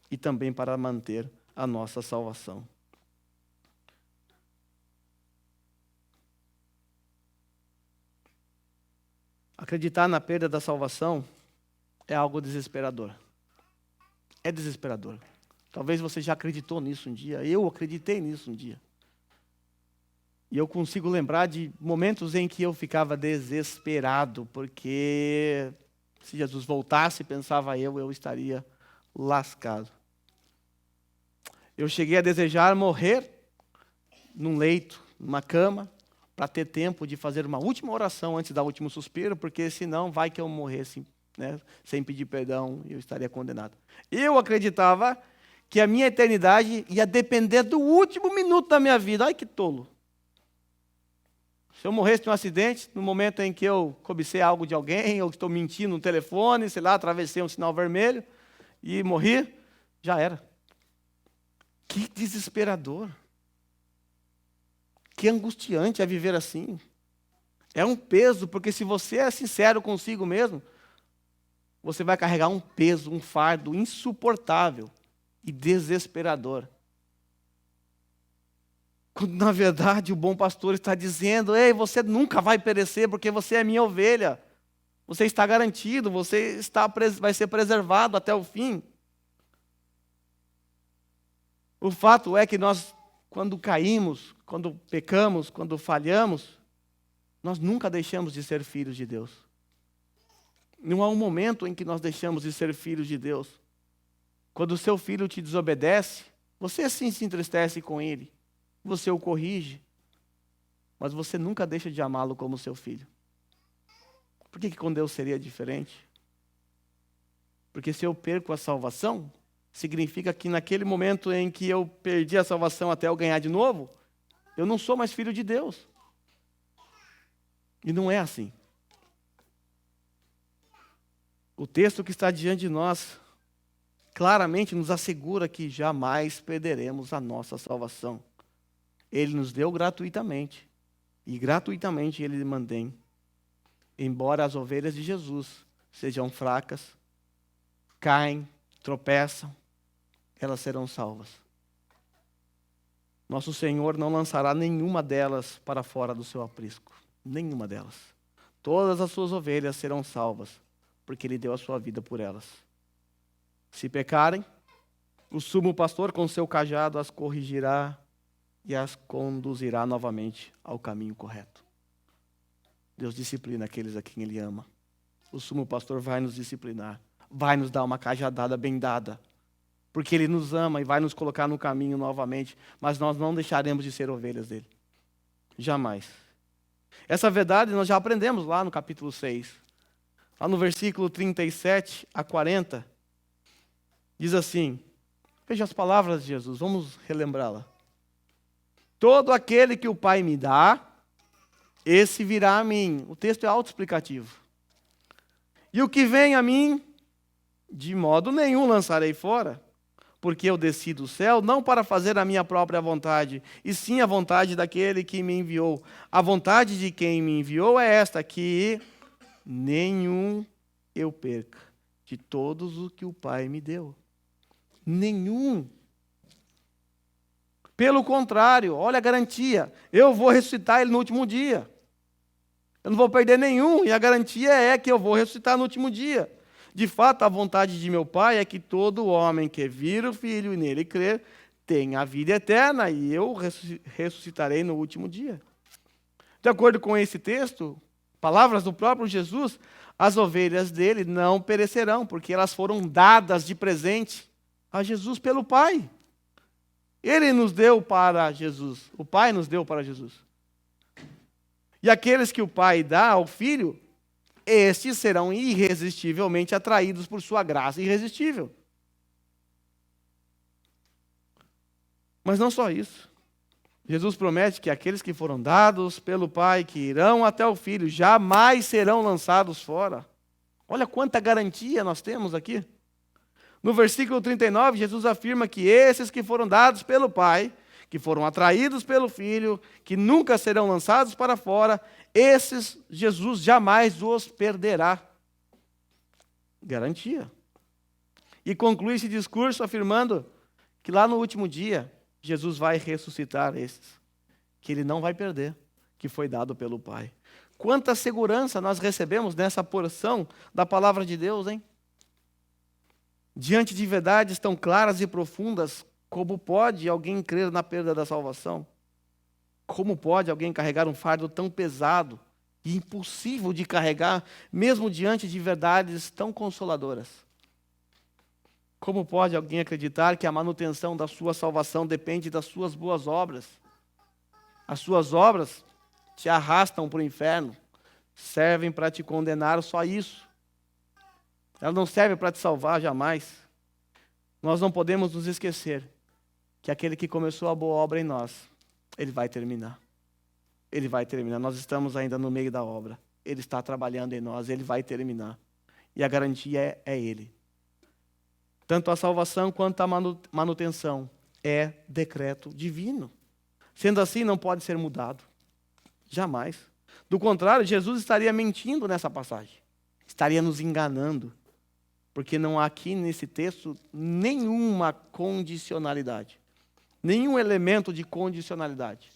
e também para manter a nossa salvação. Acreditar na perda da salvação é algo desesperador. É desesperador. Talvez você já acreditou nisso um dia. Eu acreditei nisso um dia. E eu consigo lembrar de momentos em que eu ficava desesperado, porque se Jesus voltasse, pensava eu estaria lascado. Eu cheguei a desejar morrer num leito, numa cama, para ter tempo de fazer uma última oração antes da último suspiro, porque senão vai que eu morresse, né, sem pedir perdão e eu estaria condenado. Eu acreditava que a minha eternidade ia depender do último minuto da minha vida. Ai, que tolo. Se eu morresse num acidente, no momento em que eu cobicei algo de alguém, ou estou mentindo no telefone, sei lá, atravessei um sinal vermelho e morri, já era. Que desesperador. Que angustiante é viver assim. É um peso, porque se você é sincero consigo mesmo, você vai carregar um peso, um fardo insuportável e desesperador. Quando, na verdade, o bom pastor está dizendo, ei, você nunca vai perecer, porque você é minha ovelha. Você está garantido, vai ser preservado até o fim. O fato é que nós, quando caímos, quando pecamos, quando falhamos, nós nunca deixamos de ser filhos de Deus. Não há um momento em que nós deixamos de ser filhos de Deus. Quando o seu filho te desobedece, você sim se entristece com ele. Você o corrige. Mas você nunca deixa de amá-lo como seu filho. Por que com Deus seria diferente? Porque se eu perco a salvação, significa que naquele momento em que eu perdi a salvação até eu ganhar de novo, eu não sou mais filho de Deus. E não é assim. O texto que está diante de nós claramente nos assegura que jamais perderemos a nossa salvação. Ele nos deu gratuitamente. E gratuitamente Ele mantém. Embora as ovelhas de Jesus sejam fracas, caem, tropeçam, elas serão salvas. Nosso Senhor não lançará nenhuma delas para fora do seu aprisco. Nenhuma delas. Todas as suas ovelhas serão salvas, porque Ele deu a sua vida por elas. Se pecarem, o sumo pastor com seu cajado as corrigirá e as conduzirá novamente ao caminho correto. Deus disciplina aqueles a quem Ele ama. O sumo pastor vai nos disciplinar, vai nos dar uma cajadada bem dada, porque Ele nos ama e vai nos colocar no caminho novamente, mas nós não deixaremos de ser ovelhas dEle. Jamais. Essa verdade nós já aprendemos lá no capítulo 6. Lá no versículo 37 a 40, diz assim, veja as palavras de Jesus, vamos relembrá-la. Todo aquele que o Pai me dá, esse virá a mim. O texto é autoexplicativo. E o que vem a mim, de modo nenhum lançarei fora, porque eu desci do céu não para fazer a minha própria vontade, e sim a vontade daquele que me enviou. A vontade de quem me enviou é esta, que nenhum eu perca de todos os que o Pai me deu. Nenhum. Pelo contrário, olha a garantia, eu vou ressuscitar ele no último dia. Eu não vou perder nenhum, e a garantia é que eu vou ressuscitar no último dia. De fato, a vontade de meu Pai é que todo homem que vir o Filho e nele crer, tenha a vida eterna, e eu ressuscitarei no último dia. De acordo com esse texto, palavras do próprio Jesus, as ovelhas dele não perecerão, porque elas foram dadas de presente a Jesus pelo Pai. Ele nos deu para Jesus, o Pai nos deu para Jesus. E aqueles que o Pai dá ao Filho, estes serão irresistivelmente atraídos por sua graça irresistível. Mas não só isso. Jesus promete que aqueles que foram dados pelo Pai, que irão até o Filho, jamais serão lançados fora. Olha quanta garantia nós temos aqui. No versículo 39, Jesus afirma que esses que foram dados pelo Pai, que foram atraídos pelo Filho, que nunca serão lançados para fora, esses Jesus jamais os perderá. Garantia. E conclui esse discurso afirmando que lá no último dia, Jesus vai ressuscitar esses, que Ele não vai perder, que foi dado pelo Pai. Quanta segurança nós recebemos nessa porção da palavra de Deus, hein? Diante de verdades tão claras e profundas, como pode alguém crer na perda da salvação? Como pode alguém carregar um fardo tão pesado e impossível de carregar, mesmo diante de verdades tão consoladoras? Como pode alguém acreditar que a manutenção da sua salvação depende das suas boas obras? As suas obras te arrastam para o inferno, servem para te condenar, só isso. Ela não serve para te salvar jamais. Nós não podemos nos esquecer que aquele que começou a boa obra em nós, Ele vai terminar. Ele vai terminar. Nós estamos ainda no meio da obra. Ele está trabalhando em nós, Ele vai terminar. E a garantia é Ele. Tanto a salvação quanto a manutenção é decreto divino. Sendo assim, não pode ser mudado. Jamais. Do contrário, Jesus estaria mentindo nessa passagem. Estaria nos enganando. Porque não há aqui nesse texto nenhuma condicionalidade. Nenhum elemento de condicionalidade.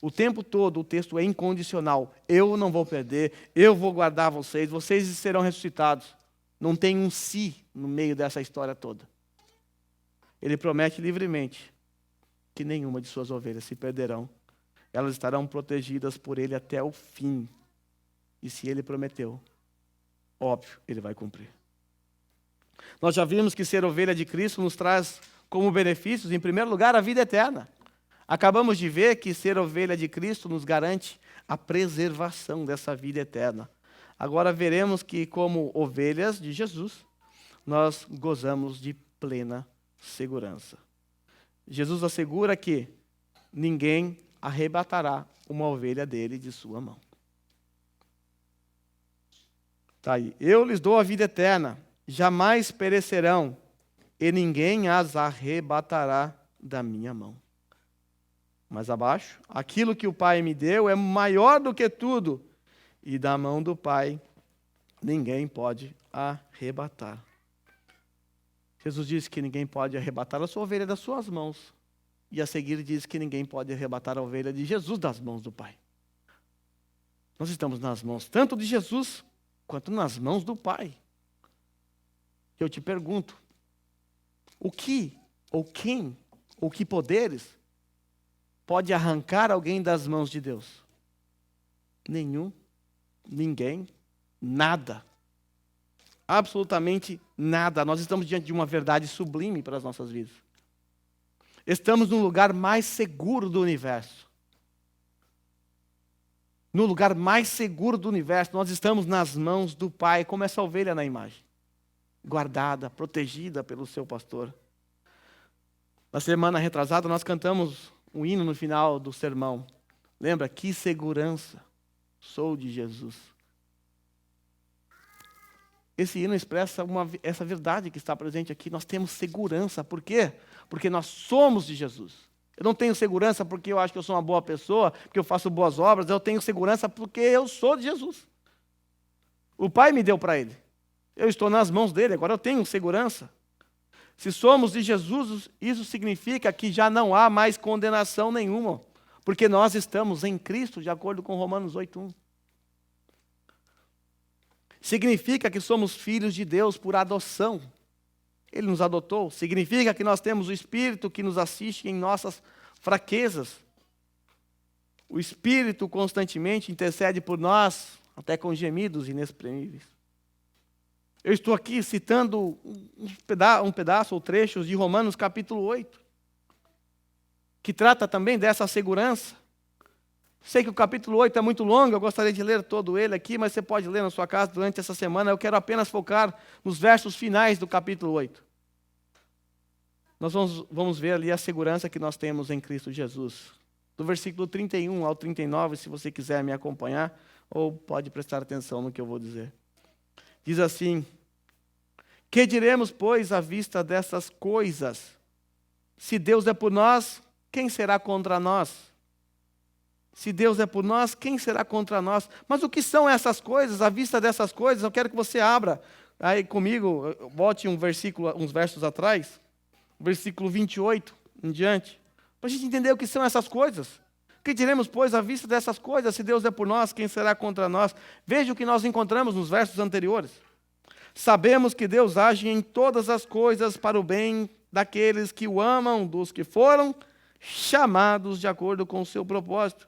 O tempo todo o texto é incondicional. Eu não vou perder, eu vou guardar vocês, vocês serão ressuscitados. Não tem um si no meio dessa história toda. Ele promete livremente que nenhuma de suas ovelhas se perderão. Elas estarão protegidas por Ele até o fim. E se Ele prometeu, óbvio, Ele vai cumprir. Nós já vimos que ser ovelha de Cristo nos traz como benefícios, em primeiro lugar, a vida eterna. Acabamos de ver que ser ovelha de Cristo nos garante a preservação dessa vida eterna. Agora veremos que, como ovelhas de Jesus, nós gozamos de plena segurança. Jesus assegura que ninguém arrebatará uma ovelha dele de sua mão. Está aí. Eu lhes dou a vida eterna, jamais perecerão, e ninguém as arrebatará da minha mão. Mais abaixo, aquilo que o Pai me deu é maior do que tudo, e da mão do Pai ninguém pode arrebatar. Jesus disse que ninguém pode arrebatar a sua ovelha das suas mãos. E a seguir diz que ninguém pode arrebatar a ovelha de Jesus das mãos do Pai. Nós estamos nas mãos tanto de Jesus quanto nas mãos do Pai. Eu te pergunto, o que, ou quem, ou que poderes pode arrancar alguém das mãos de Deus? Nenhum, ninguém, nada. Absolutamente nada. Nós estamos diante de uma verdade sublime para as nossas vidas. Estamos no lugar mais seguro do universo. No lugar mais seguro do universo, nós estamos nas mãos do Pai, como essa ovelha na imagem. Guardada, protegida pelo seu pastor. Na semana retrasada, nós cantamos um hino no final do sermão. Lembra? Que segurança sou de Jesus. Esse hino expressa essa verdade que está presente aqui. Nós temos segurança. Por quê? Porque nós somos de Jesus. Eu não tenho segurança porque eu acho que eu sou uma boa pessoa, porque eu faço boas obras. Eu tenho segurança porque eu sou de Jesus. O Pai me deu para Ele. Eu estou nas mãos dele, agora eu tenho segurança. Se somos de Jesus, isso significa que já não há mais condenação nenhuma, porque nós estamos em Cristo, de acordo com Romanos 8:1. Significa que somos filhos de Deus por adoção. Ele nos adotou. Significa que nós temos o Espírito que nos assiste em nossas fraquezas. O Espírito constantemente intercede por nós, até com gemidos inexprimíveis. Eu estou aqui citando um pedaço ou trechos de Romanos capítulo 8, que trata também dessa segurança. Sei que o capítulo 8 é muito longo, eu gostaria de ler todo ele aqui, mas você pode ler na sua casa durante essa semana. Eu quero apenas focar nos versos finais do capítulo 8. Nós vamos ver ali a segurança que nós temos em Cristo Jesus. Do versículo 31 ao 39, se você quiser me acompanhar, ou pode prestar atenção no que eu vou dizer. Diz assim: que diremos, pois, à vista dessas coisas? Se Deus é por nós, quem será contra nós? Se Deus é por nós, quem será contra nós? Mas o que são essas coisas? À vista dessas coisas, eu quero que você abra aí comigo, bote uns versos atrás, versículo 28 em diante, para a gente entender o que são essas coisas. Que diremos, pois, à vista dessas coisas? Se Deus é por nós, quem será contra nós? Veja o que nós encontramos nos versos anteriores. Sabemos que Deus age em todas as coisas para o bem daqueles que o amam, dos que foram chamados de acordo com o seu propósito.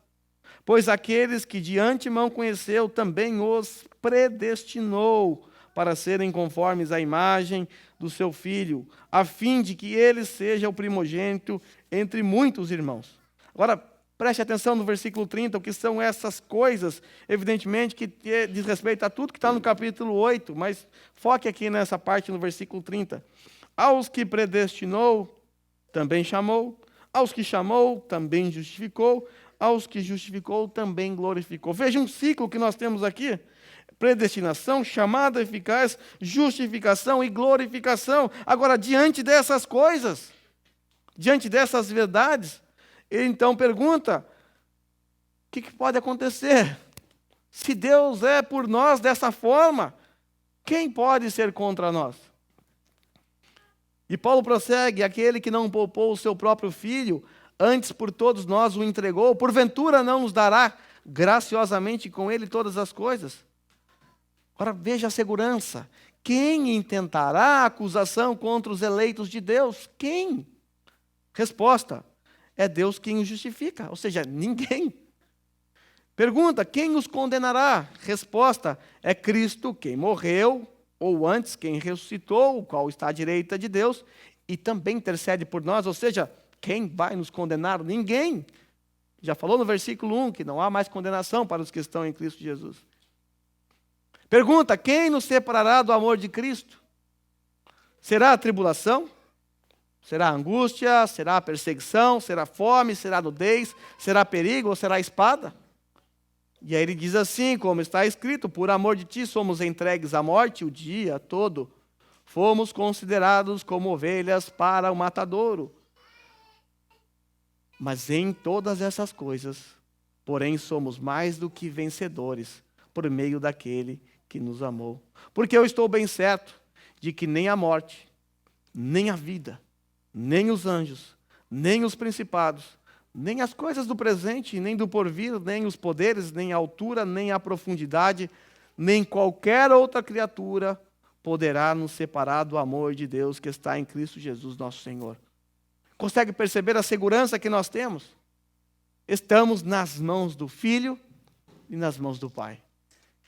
Pois aqueles que de antemão conheceu, também os predestinou para serem conformes à imagem do seu Filho, a fim de que ele seja o primogênito entre muitos irmãos. Agora, preste atenção no versículo 30, o que são essas coisas, evidentemente que diz respeito a tudo que está no capítulo 8, mas foque aqui nessa parte no versículo 30. Aos que predestinou, também chamou, aos que chamou, também justificou, aos que justificou, também glorificou. Veja um ciclo que nós temos aqui: predestinação, chamada eficaz, justificação e glorificação. Agora, diante dessas coisas, diante dessas verdades, ele então pergunta: o que pode acontecer? Se Deus é por nós dessa forma, quem pode ser contra nós? E Paulo prossegue: aquele que não poupou o seu próprio filho, antes por todos nós o entregou, porventura não nos dará graciosamente com ele todas as coisas? Agora veja a segurança. Quem intentará acusação contra os eleitos de Deus? Quem? Resposta: é Deus quem os justifica, ou seja, ninguém. Pergunta: quem os condenará? Resposta: é Cristo quem morreu, ou antes quem ressuscitou, o qual está à direita de Deus, e também intercede por nós, ou seja, quem vai nos condenar? Ninguém. Já falou no versículo 1 que não há mais condenação para os que estão em Cristo Jesus. Pergunta: quem nos separará do amor de Cristo? Será a tribulação? Será a angústia? Será a perseguição? Será a fome? Será a nudez? Será perigo ou será a espada? E aí ele diz assim, como está escrito: por amor de ti somos entregues à morte o dia todo. Fomos considerados como ovelhas para o matadouro. Mas em todas essas coisas, porém, somos mais do que vencedores, por meio daquele que nos amou. Porque eu estou bem certo de que nem a morte, nem a vida, nem os anjos, nem os principados, nem as coisas do presente, nem do porvir, nem os poderes, nem a altura, nem a profundidade, nem qualquer outra criatura poderá nos separar do amor de Deus que está em Cristo Jesus, nosso Senhor? Consegue perceber a segurança que nós temos? Estamos nas mãos do Filho e nas mãos do Pai.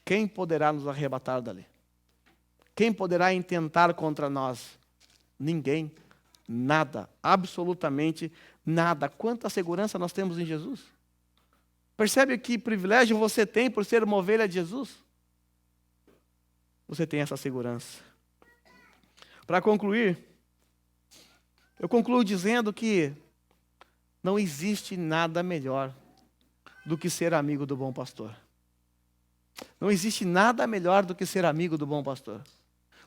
Quem poderá nos arrebatar dali? Quem poderá intentar contra nós? Ninguém, nada, absolutamente nada. Quanta segurança nós temos em Jesus? Percebe que privilégio você tem por ser uma ovelha de Jesus? Você tem essa segurança. Para concluir, eu concluo dizendo que não existe nada melhor do que ser amigo do bom pastor. Não existe nada melhor do que ser amigo do bom pastor.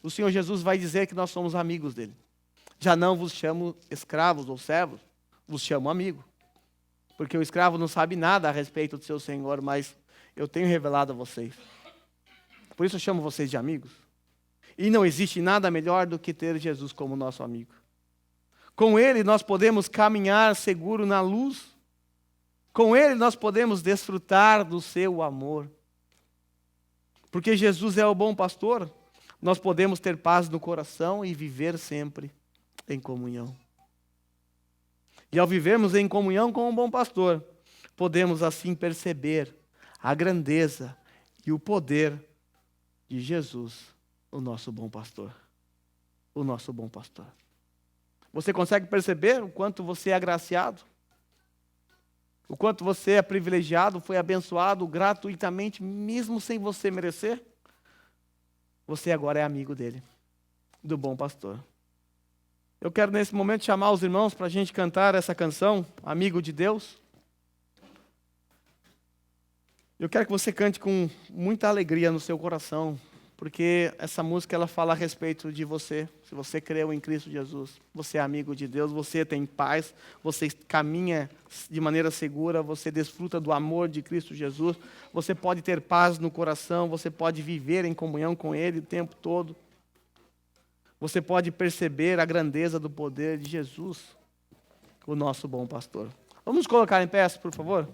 O Senhor Jesus vai dizer que nós somos amigos dele. Já não vos chamo escravos ou servos, vos chamo amigo. Porque o escravo não sabe nada a respeito do seu senhor, mas eu tenho revelado a vocês. Por isso eu chamo vocês de amigos. E não existe nada melhor do que ter Jesus como nosso amigo. Com ele nós podemos caminhar seguro na luz. Com ele nós podemos desfrutar do seu amor. Porque Jesus é o bom pastor, nós podemos ter paz no coração e viver sempre em comunhão. E ao vivermos em comunhão com o bom pastor, podemos assim perceber a grandeza e o poder de Jesus, o nosso bom pastor. O nosso bom pastor. Você consegue perceber o quanto você é agraciado? O quanto você é privilegiado, foi abençoado gratuitamente, mesmo sem você merecer? Você agora é amigo dele, do bom pastor. Eu quero nesse momento chamar os irmãos para a gente cantar essa canção, Amigo de Deus. Eu quero que você cante com muita alegria no seu coração, porque essa música ela fala a respeito de você. Se você creu em Cristo Jesus, você é amigo de Deus, você tem paz, você caminha de maneira segura, você desfruta do amor de Cristo Jesus, você pode ter paz no coração, você pode viver em comunhão com Ele o tempo todo. Você pode perceber a grandeza do poder de Jesus, o nosso bom pastor. Vamos nos colocar em pé, por favor?